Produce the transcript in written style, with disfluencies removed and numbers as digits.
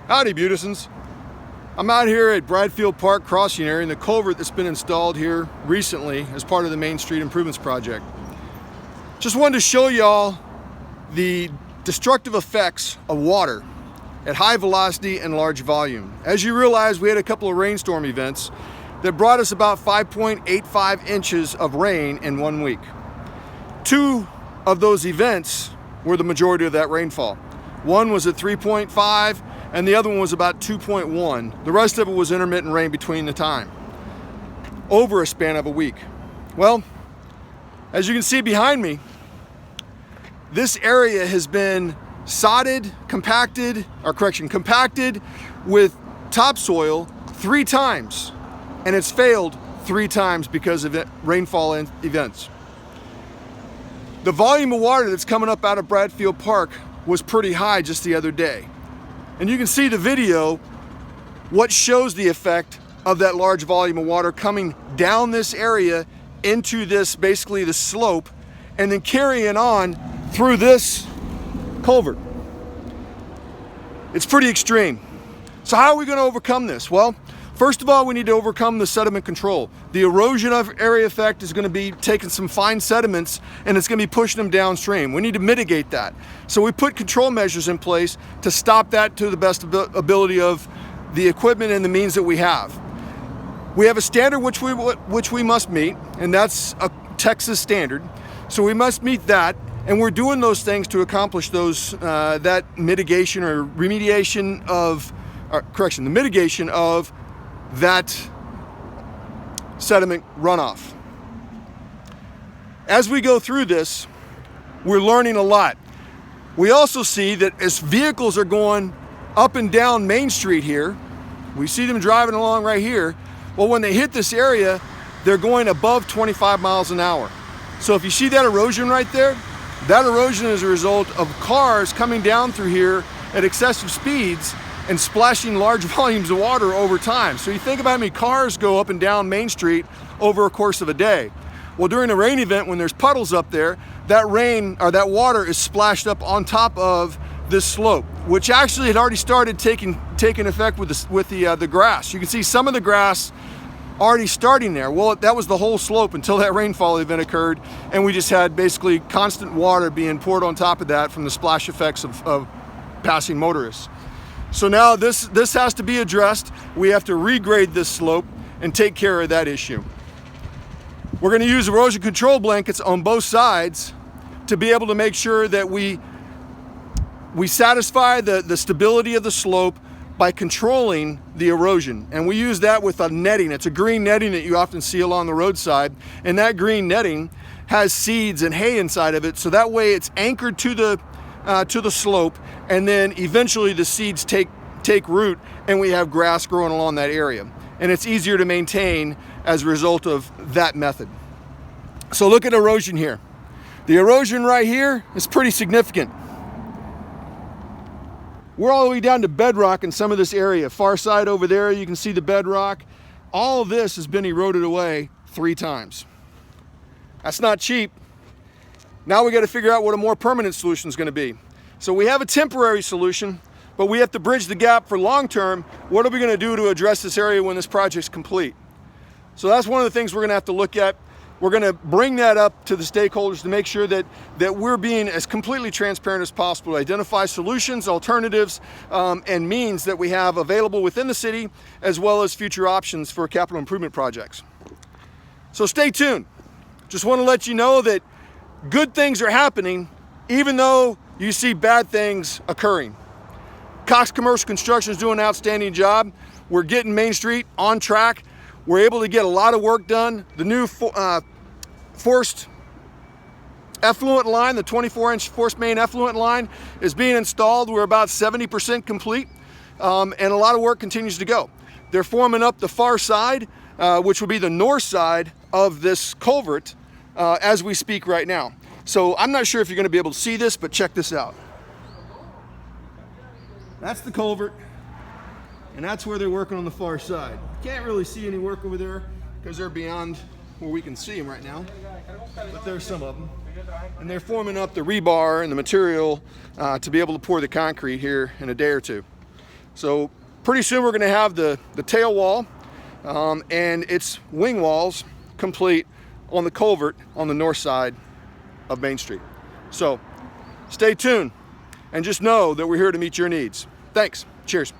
Howdy, Budisons. I'm out here at Bradfield Culvert Crossing area in the culvert that's been installed here recently as part of the Main Street Improvements Project. Just wanted to show y'all the destructive effects of water at high velocity and large volume. As you realize, we had a couple of rainstorm events that brought us about 5.85 inches of rain in 1 week. 2 of those events were the majority of that rainfall. One was at 3.5 and the other one was about 2.1. The rest of it was intermittent rain between the time, over a span of a week. Well, as you can see behind me, this area has been compacted with topsoil 3 times, and it's failed 3 times because of rainfall events. The volume of water that's coming up out of Bradfield Park was pretty high just the other day. And you can see the video, what shows the effect of that large volume of water coming down this area into this, basically the slope, and then carrying on through this culvert. It's pretty extreme. So how are we going to overcome this? Well, first of all, we need to overcome the sediment control. The erosion area effect is going to be taking some fine sediments and it's going to be pushing them downstream. We need to mitigate that. So we put control measures in place to stop that to the best ability of the equipment and the means that we have. We have a standard which we must meet, and that's a Texas standard. So we must meet that, and we're doing those things to accomplish those that mitigation or remediation of, the mitigation of that sediment runoff. As we go through this, we're learning a lot. We also see that as vehicles are going up and down Main Street here, we see them driving along right here. Well, when they hit this area, they're going above 25 miles an hour. So if you see that erosion right there, that erosion is a result of cars coming down through here at excessive speeds and splashing large volumes of water over time. So you think about how many cars go up and down Main Street over a course of a day. Well, during a rain event, when there's puddles up there, that rain or that water is splashed up on top of this slope, which actually had already started taking effect with the grass. You can see some of the grass already starting there. Well, that was the whole slope until that rainfall event occurred, and we just had basically constant water being poured on top of that from the splash effects of passing motorists. So now this has to be addressed. We have to regrade this slope and take care of that issue. We're going to use erosion control blankets on both sides to be able to make sure that we satisfy the stability of the slope by controlling the erosion. And we use that with a netting. It's a green netting that you often see along the roadside. And that green netting has seeds and hay inside of it, so that way it's anchored to the slope, and then eventually the seeds take root and we have grass growing along that area. And it's easier to maintain as a result of that method. So look at erosion here. The erosion right here is pretty significant. We're all the way down to bedrock in some of this area. Far side over there, you can see the bedrock. All of this has been eroded away 3 times. That's not cheap. Now we got to figure out what a more permanent solution is going to be. So we have a temporary solution, but we have to bridge the gap for long term. What are we going to do to address this area when this project's complete? So that's one of the things we're going to have to look at. We're going to bring that up to the stakeholders to make sure that we're being as completely transparent as possible to identify solutions, alternatives, and means that we have available within the city, as well as future options for capital improvement projects. So stay tuned. Just want to let you know that good things are happening, even though you see bad things occurring. Cox Commercial Construction is doing an outstanding job. We're getting Main Street on track. We're able to get a lot of work done. The new forced effluent line, the 24-inch forced main effluent line, is being installed. We're about 70% complete, and a lot of work continues to go. They're forming up the far side, which will be the north side of this culvert as we speak right now. So I'm not sure if you're going to be able to see this, but check this out. That's the culvert, and that's where they're working on the far side. Can't really see any work over there because they're beyond where we can see them right now, but there's some of them. And they're forming up the rebar and the material to be able to pour the concrete here in a day or two. So pretty soon we're going to have the tail wall and its wing walls complete on the culvert on the north side of Main Street. So stay tuned and just know that we're here to meet your needs. Thanks. Cheers.